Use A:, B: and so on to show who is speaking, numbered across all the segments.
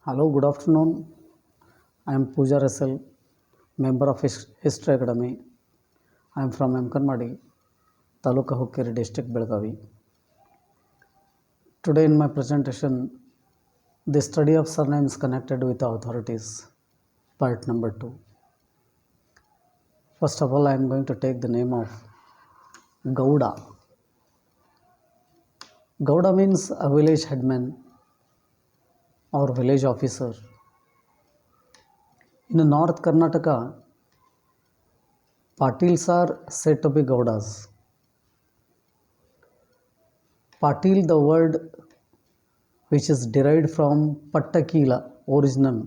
A: Hello, good afternoon. I am Pooja Russell, member of History Academy. I am from Emkanmadi, Taluka Hukkeri district, Belgavi. Today in my presentation, the study of surnames connected with authorities, part number 2. First of all, I am going to take the name of Gowda. Gowda means a village headman or village officer. In North Karnataka, Patils are said to be Gowdas. Patil, the word which is derived from Pattakila, original.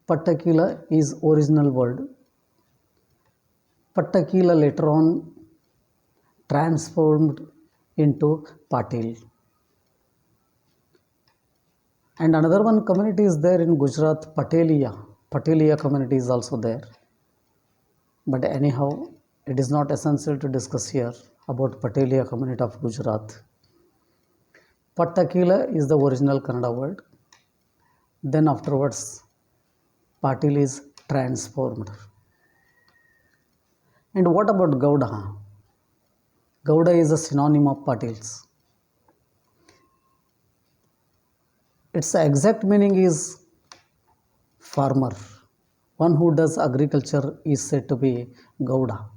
A: Pattakila is original word. Pattakila later on transformed into Patil. And another one community is there in Gujarat, Patelia. Patelia community is also there. But anyhow, it is not essential to discuss here about Patelia community of Gujarat. Pattakila is the original Kannada word. Then afterwards, Patil is transformed. And what about Gowda? Gowda is a synonym of Patils. Its exact meaning is farmer. One who does agriculture is said to be Gowda,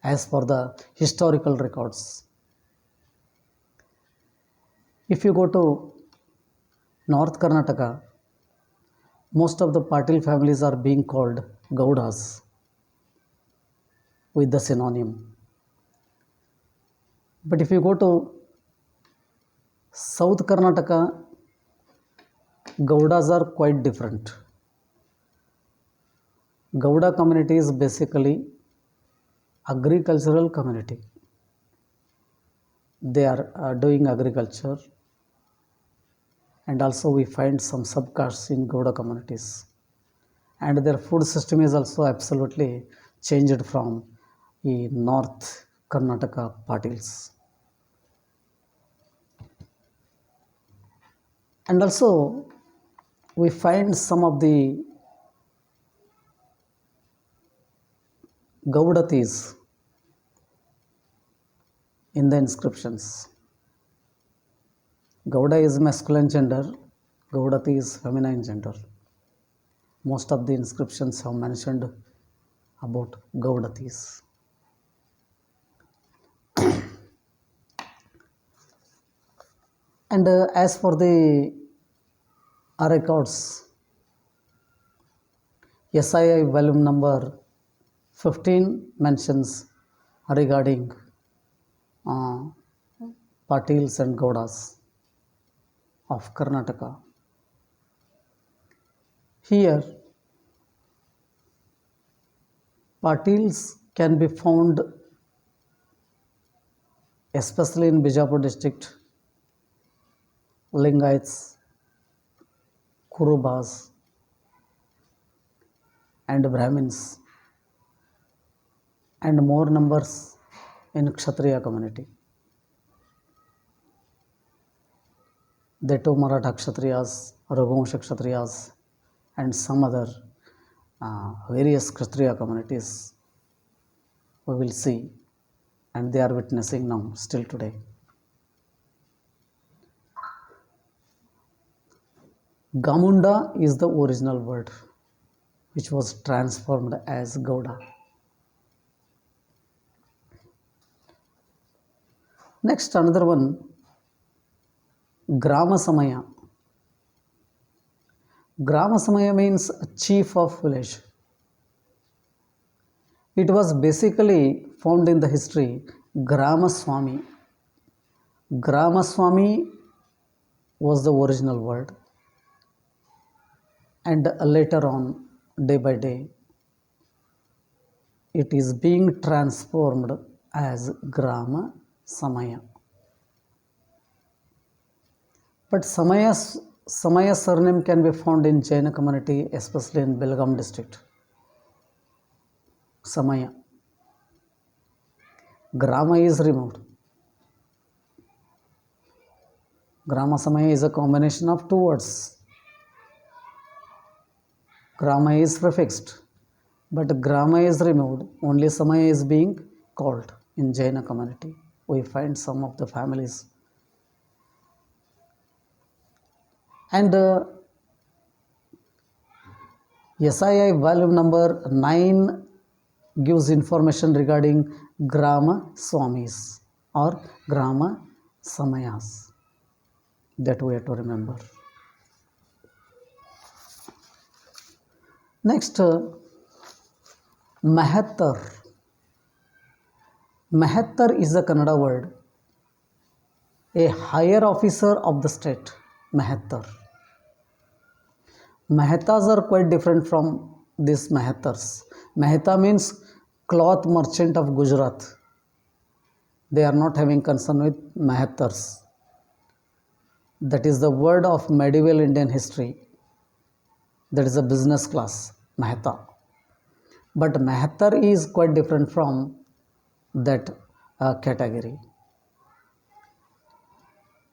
A: as per the historical records. If you go to North Karnataka, most of the Patil families are being called Gowdas with the synonym. But if you go to South Karnataka, Gowdas are quite different. Gowda community is basically agricultural community. They are doing agriculture, and also we find some subcastes in Gowda communities, and their food system is also absolutely changed from the North Karnataka Patils. And also we find some of the Gaudatis in the inscriptions. Gowda is masculine gender, Gaudati is feminine gender. Most of the inscriptions have mentioned about Gaudatis. And as for the records, SII volume number 15 mentions regarding Patils and Gaudas of Karnataka. Here, Patils can be found especially in Bijapur district, Lingaites, Kurubas, and Brahmins, and more numbers in Kshatriya community. They too Maratha Kshatriyas, Raghuvamsha Kshatriyas, and some other various Kshatriya communities we will see, and they are witnessing now still today. Gamunda is the original word which was transformed as Gowda. Next, another one, Grama Samaya. Grama Samaya means chief of village. It was basically found in the history Grama Swami. Grama Swami was the original word, and later on, day by day, it is being transformed as Grama Samaya. But Samaya surname can be found in Jaina community, especially in Belgaum district. Samaya. Grama is removed. Grama Samaya is a combination of two words. Grama is prefixed, but Grama is removed. Only Samaya is being called in Jaina community. We find some of the families. And SII volume number 9 gives information regarding Grama Swamis or Grama Samayas that we have to remember. Next, Mahattar. Mahattar is a Kannada word. A higher officer of the state. Mahattar. Mehetas are quite different from these Mahattars. Mehta means cloth merchant of Gujarat. They are not having concern with Mahattars. That is the word of medieval Indian history. That is a business class, Mehta. But Mahattar is quite different from that category.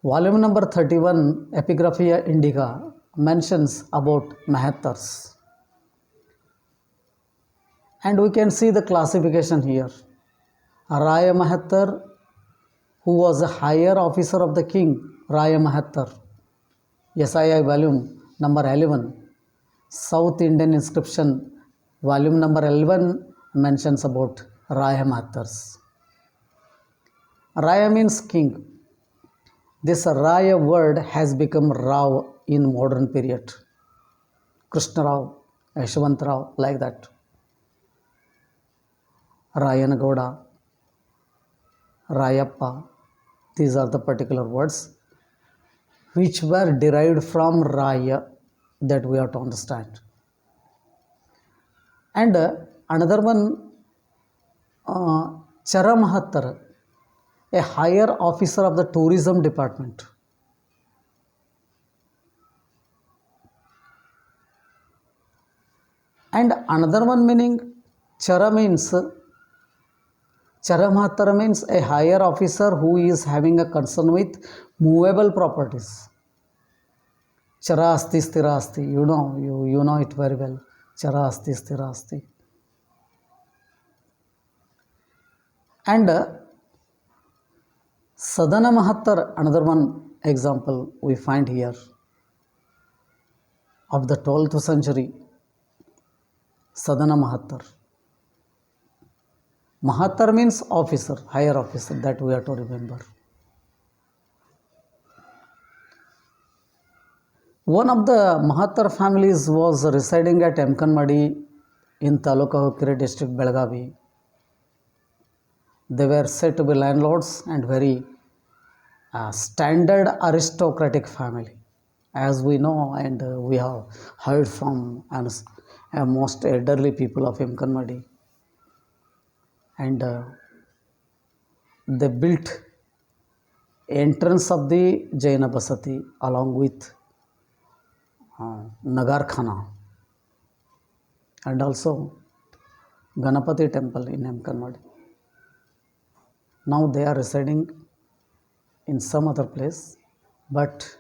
A: Volume number 31, Epigraphia Indica, mentions about Mahattars. And we can see the classification here. Raya Mahattar, who was a higher officer of the king, Raya Mahattar. SII volume number 11, South Indian inscription, volume number 11 mentions about Raya Mahattars. Raya means king. This Raya word has become Rao in modern period. Krishna Rao, Yashwant Rao, like that. Rayanagowda, Rayappa, these are the particular words which were derived from Raya that we have to understand. And another one, Chara Mahattar, a higher officer of the tourism department. And another one meaning Chara means, Chara Mahattar means a higher officer who is having a concern with movable properties. Chara asti stira asti, you know it very well. Chara asti stira asti. And Sadhana Mahattar, another one example we find here of the 12th century. Sadhana Mahattar. Mahattar means officer, higher officer, that we have to remember. One of the Mahattar families was residing at Emkanmadi in Taluka Hukire district, Belagavi. They were said to be landlords and very standard aristocratic family. As we know and we have heard from most elderly people of Emkanmadi. And they built entrance of the Jaina Basati along with Nagar Khana and also Ganapati temple in Emkanmadi. Now they are residing in some other place, but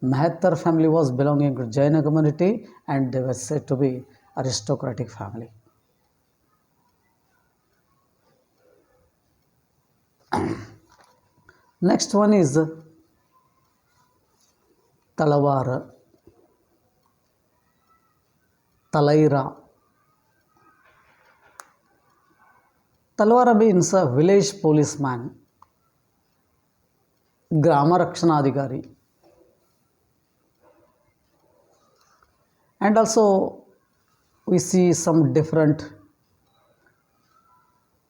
A: Mahattar family was belonging to Jaina community and they were said to be aristocratic family. Next one is Talawara, Talaira. Talwara means a village policeman, Grama Rakshanadhikari. And also we see some different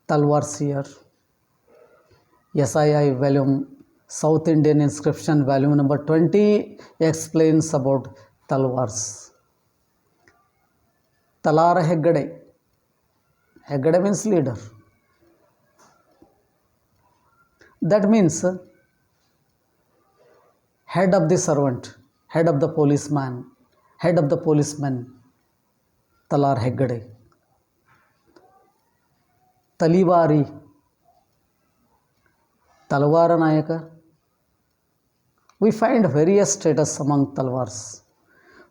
A: talwars here. SII volume, South Indian inscription volume number 20 explains about talwars. Talara Heggade. Heggade means leader. That means head of the servant, head of the policeman, head of the policeman, Talar Heggade. Talivari, Talwara Nayaka. We find various status among talwars.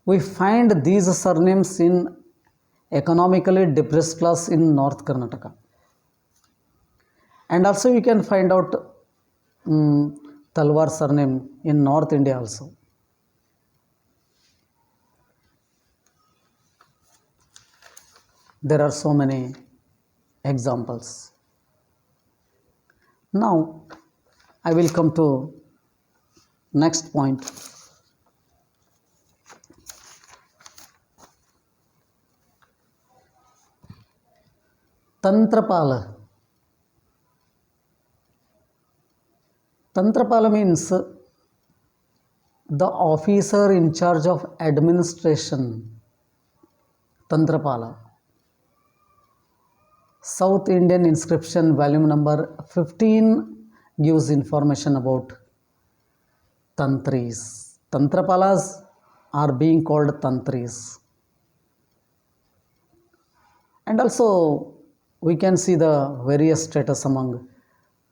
A: We find these surnames in economically depressed class in North Karnataka. And also you can find out Talwar surname in North India also. There are so many examples. Now I will come to next point. Tantrapala. Tantrapala means the officer in charge of administration. Tantrapala. South Indian inscription volume number 15 gives information about Tantris. Tantrapalas are being called Tantris. And also we can see the various status among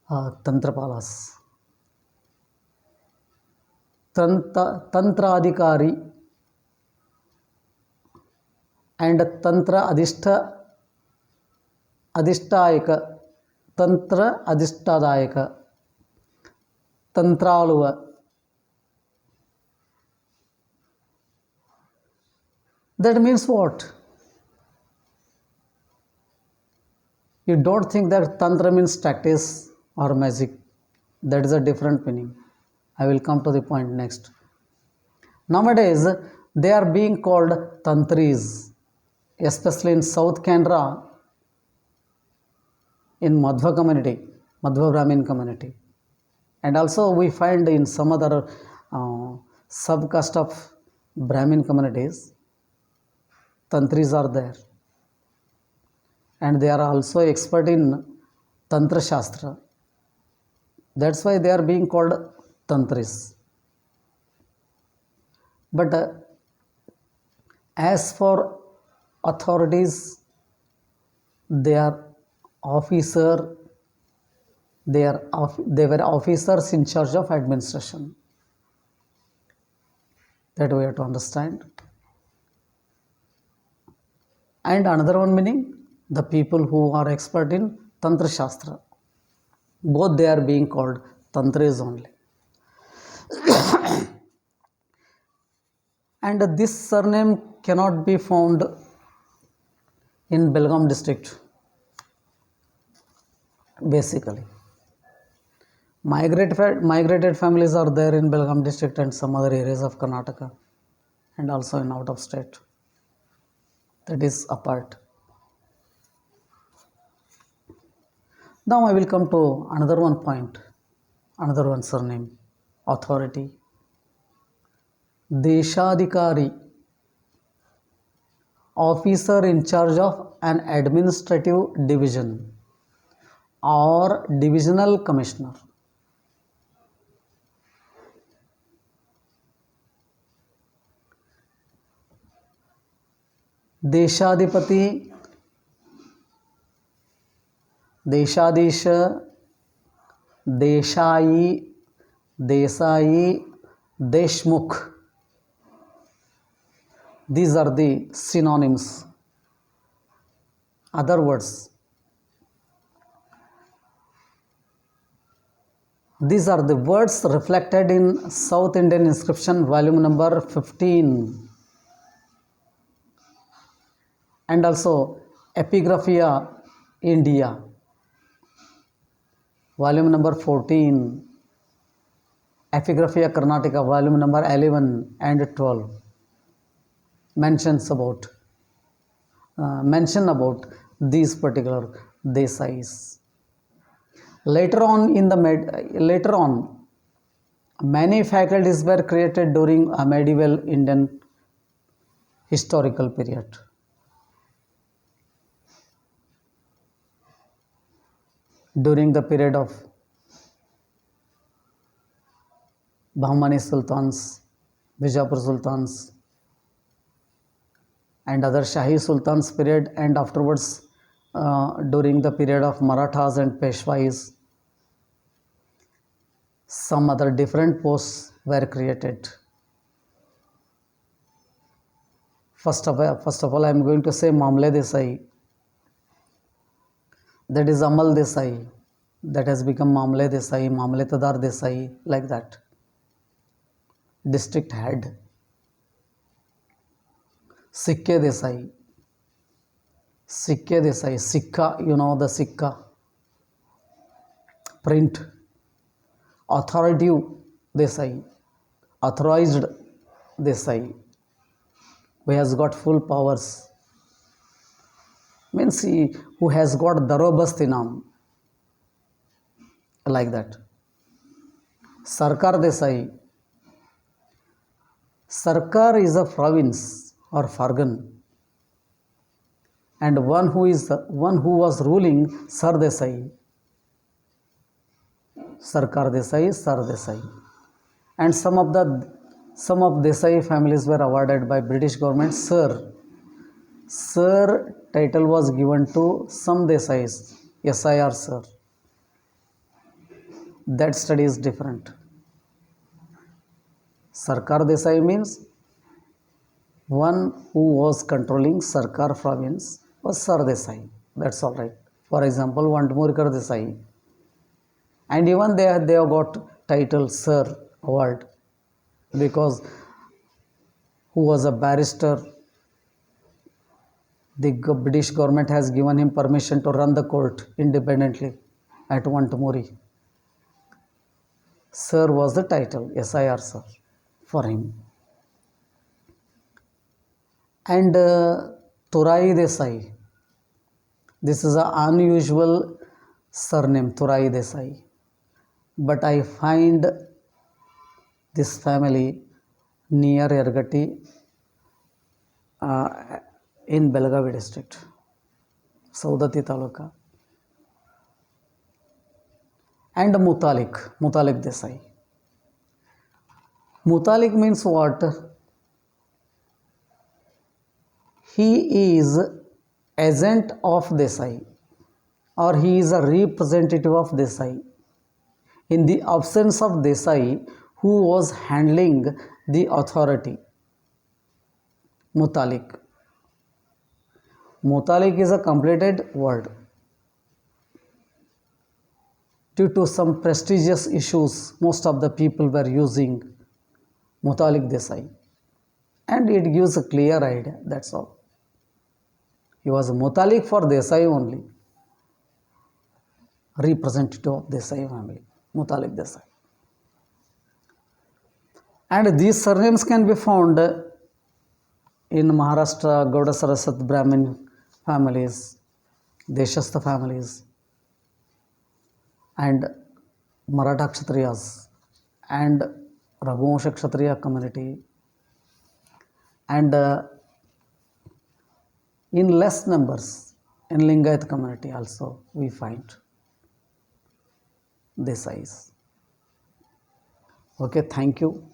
A: Tantrapalas. Tantradhikari and Tantra Adhishtayaka, Tantra Adhishtadayaka, Tantraluva. That means what? You don't think that Tantra means tactics or magic. That is a different meaning. I will come to the point next. Nowadays, they are being called Tantris, especially in South Canara, in Madhva community, Madhva Brahmin community. And also we find in some other subcaste of Brahmin communities, Tantris are there. And they are also expert in Tantra Shastra. That's why they are being called Tantris. But as for authorities, they are officer, they were officers in charge of administration. That we have to understand. And another one meaning, the people who are expert in Tantra Shastra. Both they are being called Tantris only. And this surname cannot be found in Belgaum district, basically. Migrated families are there in Belgaum district and some other areas of Karnataka, and also in out of state. That is apart. Now I will come to another one point, another one surname, authority. Deshadikari, officer in charge of an administrative division or divisional commissioner. Deshadipati, Deshadisha, Desai, Desai, Deshmukh. These are the synonyms. Other words. These are the words reflected in South Indian inscription volume number 15 and also Epigraphia India volume number 14, Epigraphia Karnataka volume number 11 and 12 mention about these particular Desais. Later on, many faculties were created during a medieval Indian historical period. During the period of Bahmani Sultans, Bijapur Sultans, and other Shahi Sultans period, and afterwards during the period of Marathas and Peshwais, some other different posts were created. First of all, I am going to say Mamle Desai. That is Amal Desai. That has become Mamle Desai, Mamletadar Desai, like that. District head. Sikke Desai. Sikke Desai. Sikka, you know the Sikka. Print. Authoritative Desai. Authorized Desai. Who has got full powers. Means he who has got Darobast Inam. Like that. Sarkar Desai. Sarkar is a province or fargan, and one who was ruling Sar Desai. Sarkar Desai, Sar Desai. And some of Desai families were awarded by British government Sir. Sir title was given to some Desais, SIR Sir. That study is different. Sarkar Desai means one who was controlling Sarkar province was Sar Desai. That's all right. For example, Vantamurkar Desai. And even they have got title Sir award because who was a barrister. The British government has given him permission to run the court independently at Vantamuri. Sir was the title, SIR Sir, for him. And Turai Desai. This is an unusual surname, Turai Desai. But I find this family near Ergati in Belagavi district, Saudati Taluka. And Mutalik Desai. Mutalik means what? He is agent of Desai, or he is a representative of Desai. In the absence of Desai, who was handling the authority? Mutalik. Mutalik is a completed word. Due to some prestigious issues, most of the people were using Mutalik Desai. And it gives a clear idea, that's all. He was Mutalik for Desai only. Representative of Desai family, Mutalik Desai. And these surnames can be found in Maharashtra, Gauda Saraswat Brahmin families, Deshastha families, and Maratha Kshatriyas, and Raghuvansh Kshatriya community, and in less numbers in Lingayat community also we find Desais. Okay, thank you.